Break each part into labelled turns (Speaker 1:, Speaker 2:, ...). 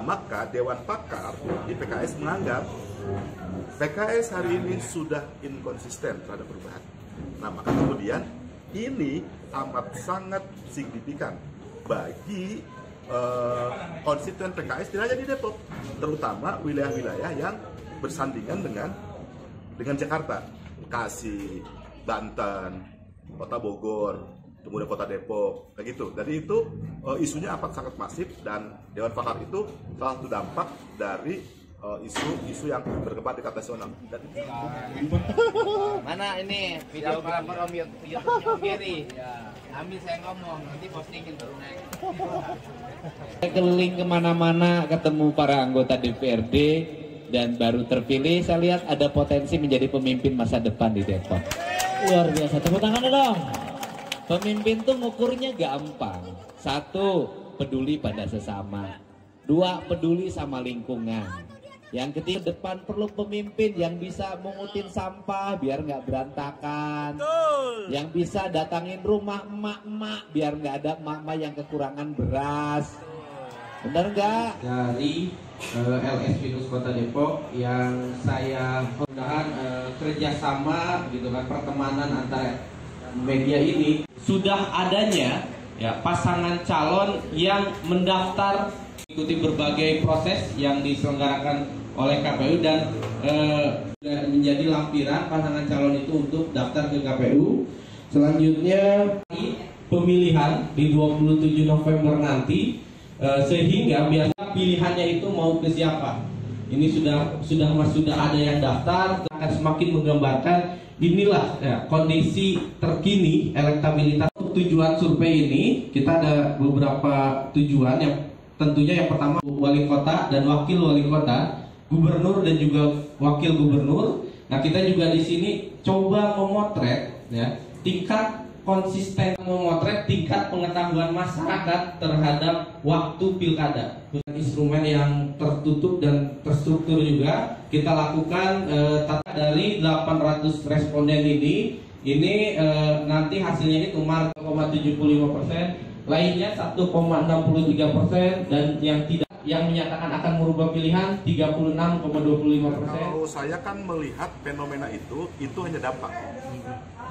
Speaker 1: Nah, maka Dewan Pakar di PKS menganggap PKS hari ini sudah inkonsisten terhadap perubahan. Nah, maka kemudian ini amat sangat signifikan bagi konstituen PKS tidak hanya di Depok, terutama wilayah-wilayah yang bersandingan dengan Jakarta, Bekasi, Banten, Kota Bogor, kemudian Kota Depok, kayak gitu. Jadi itu isunya amat sangat masif dan Dewan Pakar itu salah satu dampak dari isu yang berkembang di nasional.
Speaker 2: Mana ini videografer Om YouTube-nya Om Giri? Ambil saya ngomong, nanti postingin baru naik.
Speaker 3: Keliling kemana-mana ketemu para anggota DPRD dan baru terpilih, saya lihat ada potensi menjadi pemimpin masa depan di Depok. Luar biasa, tepuk tangan dong. Pemimpin tuh ngukurnya gampang. 1, peduli pada sesama. 2, peduli sama lingkungan. Yang ketiga, depan perlu pemimpin yang bisa mengutin sampah biar nggak berantakan. Betul. Yang bisa datangin rumah emak-emak biar nggak ada emak-emak yang kekurangan beras. Benar nggak? Dari LS Binus Kota Depok yang saya mudah-mudahan kerjasama gitu kan, pertemanan antara media ini sudah adanya ya pasangan calon yang mendaftar ikuti berbagai proses yang diselenggarakan oleh KPU dan menjadi lampiran pasangan calon itu untuk daftar ke KPU. Selanjutnya pemilihan di 27 November nanti, sehingga biasa pilihannya itu mau ke siapa. Ini sudah ada yang daftar, akan semakin menggambarkan inilah ya, kondisi terkini elektabilitas. Tujuan survei ini kita ada beberapa tujuan, yang tentunya yang pertama wali kota dan wakil wali kota, gubernur dan juga wakil gubernur. Nah, kita juga di sini coba memotret ya tingkat konsisten, memotret tingkat pengetahuan masyarakat terhadap waktu pilkada. Instrumen yang tertutup dan terstruktur juga kita lakukan tata dari 800 responden ini nanti hasilnya itu 0,75%. Lainnya 1,63% dan yang menyatakan akan merubah pilihan 36,25%.
Speaker 1: Kalau saya kan melihat fenomena itu hanya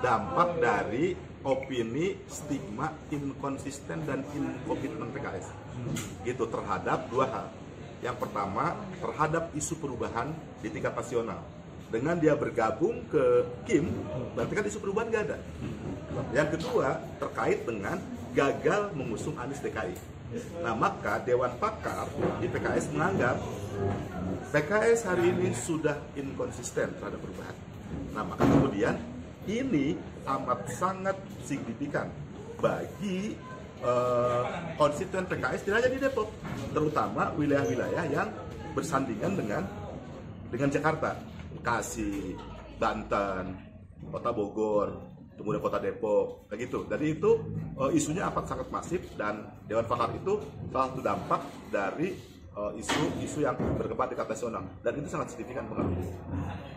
Speaker 1: dampak dari opini, stigma, inkonsisten dan inkomitmen PKS gitu terhadap dua hal. Yang pertama terhadap isu perubahan di tingkat nasional. Dengan dia bergabung ke KIM, berarti kan isu perubahan nggak ada. Yang kedua terkait dengan gagal mengusung Anies DKI. Nah, maka Dewan Pakar di PKS menganggap PKS hari ini sudah inkonsisten terhadap perubahan. Nah, maka kemudian ini amat sangat signifikan bagi konstituen PKS tidak hanya di Depok, terutama wilayah-wilayah yang bersandingan dengan Jakarta, Bekasi, Banten, Kota Bogor, kemudian Kota Depok, kayak gitu. Jadi itu isunya amat sangat masif dan Dewan Pakar itu salah satu dampak dari isu yang berkembang di nasional dan itu sangat signifikan pengaruhnya.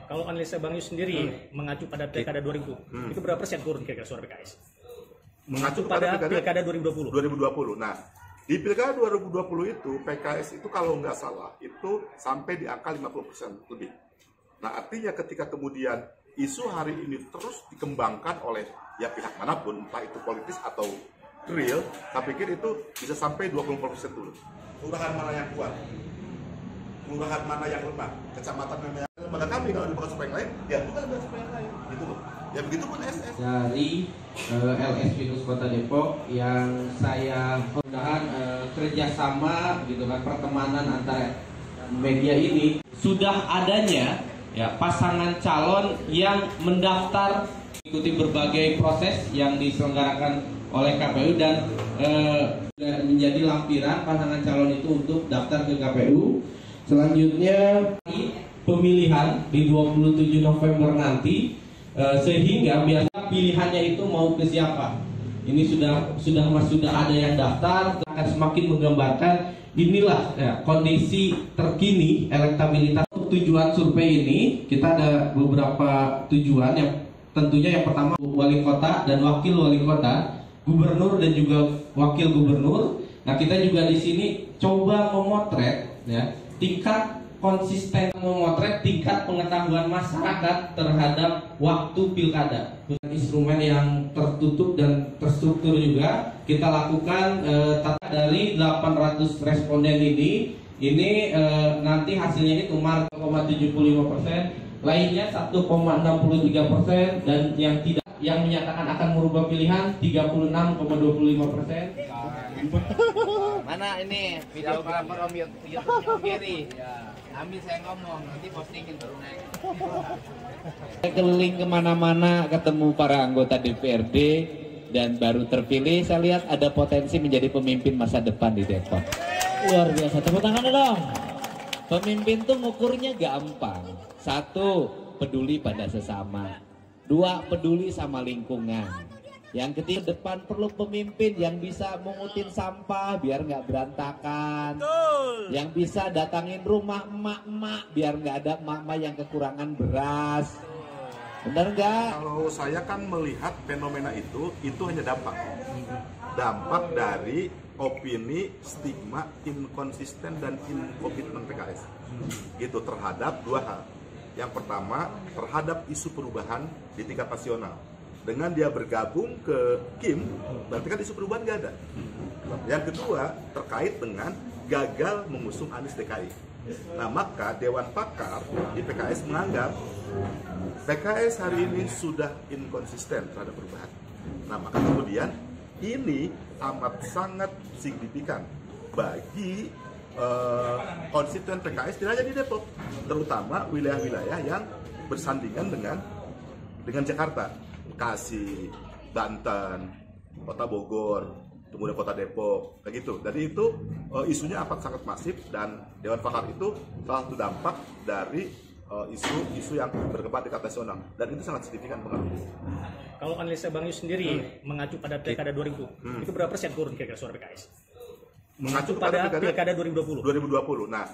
Speaker 4: Kalau analisa Bang Yus sendiri mengacu pada pilkada 2000, itu berapa persen turun kira-kira suara PKS? Mengacu pada pilkada 2020. Nah,
Speaker 1: di pilkada 2020 itu PKS itu kalau nggak salah itu sampai di angka 50% lebih. Nah, artinya ketika kemudian isu hari ini terus dikembangkan oleh ya pihak manapun, entah itu politis atau real, saya pikir itu bisa sampai 20% dulu. Kelurahan mana yang kuat, kelurahan mana yang lemah, kecamatan mana yang lembaga kami kalau di survei yang lain, ya bukan lembaga survei yang lain, gitu loh. Ya begitu pun SS.
Speaker 3: Dari LS Binus Kota Depok yang saya mudah-mudahan kerjasama gitu kan, pertemanan antara media ini sudah adanya ya pasangan calon yang mendaftar ikuti berbagai proses yang diselenggarakan oleh KPU dan menjadi lampiran pasangan calon itu untuk daftar ke KPU. Selanjutnya pemilihan di 27 November nanti, sehingga biasa pilihannya itu mau ke siapa. Ini sudah ada yang daftar, akan semakin menggambarkan inilah ya, kondisi terkini elektabilitas. Tujuan survei ini kita ada beberapa tujuan, yang tentunya yang pertama wali kota dan wakil wali kota, gubernur dan juga wakil gubernur. Nah, kita juga di sini
Speaker 5: coba memotret ya tingkat konsisten, memotret tingkat pengetahuan masyarakat terhadap waktu pilkada. Instrumen yang tertutup dan terstruktur juga kita lakukan dari 800 responden ini nanti hasilnya itu 0,75%, lainnya 1,63%, dan yang menyatakan akan merubah pilihan 36,25%.
Speaker 2: Mana ini videografer Om YouTube-nya Om Giri? Ambil saya ngomong, nanti postingin baru naik.
Speaker 3: Keliling kemana-mana ketemu para anggota DPRD dan baru terpilih, saya lihat ada potensi menjadi pemimpin masa depan di Depok. Luar biasa, tepuk tangan dong. Pemimpin tuh ngukurnya gampang. 1, peduli pada sesama. 2, peduli sama lingkungan. Yang ketiga, depan perlu pemimpin yang bisa mengutin sampah biar nggak berantakan. Betul. Yang bisa datangin rumah emak-emak biar nggak ada emak-emak yang kekurangan beras. Benar nggak?
Speaker 1: Kalau saya kan melihat fenomena itu hanya dampak. Dampak dari opini, stigma, inkonsisten dan inkomitmen PKS. Gitu terhadap 2 hal. Yang pertama, terhadap isu perubahan di tingkat nasional. Dengan dia bergabung ke KIM, berarti kan isu perubahan nggak ada. Yang kedua, terkait dengan gagal mengusung Anies DKI. Nah, maka Dewan Pakar di PKS menganggap PKS hari ini sudah inkonsisten terhadap perubahan. Nah, maka kemudian ini amat sangat signifikan bagi konstituen PKS tidak hanya di Depok, terutama wilayah-wilayah yang bersandingan dengan Jakarta. Bekasi, Banten, Kota Bogor, kemudian Kota Depok, kayak gitu. Jadi itu isunya amat sangat masif, dan Dewan Pakar itu salah satu dampak dari isu-isu yang berkembang di tingkat nasional, dan itu sangat signifikan pengaruhnya.
Speaker 4: Kalau analisa Bang Yus sendiri mengacu pada pilkada 2000, itu berapa persen turun kira-kira suara PKS? Mengacu pada pilkada 2020.
Speaker 1: Nah,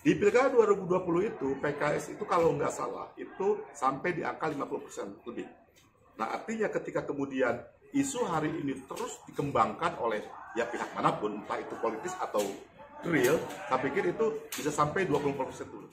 Speaker 1: di pilkada 2020 itu PKS itu kalau nggak salah itu sampai di angka 50% lebih. Nah, artinya ketika kemudian isu hari ini terus dikembangkan oleh ya pihak manapun, entah itu politis atau real, saya pikir itu bisa sampai 20% dulu.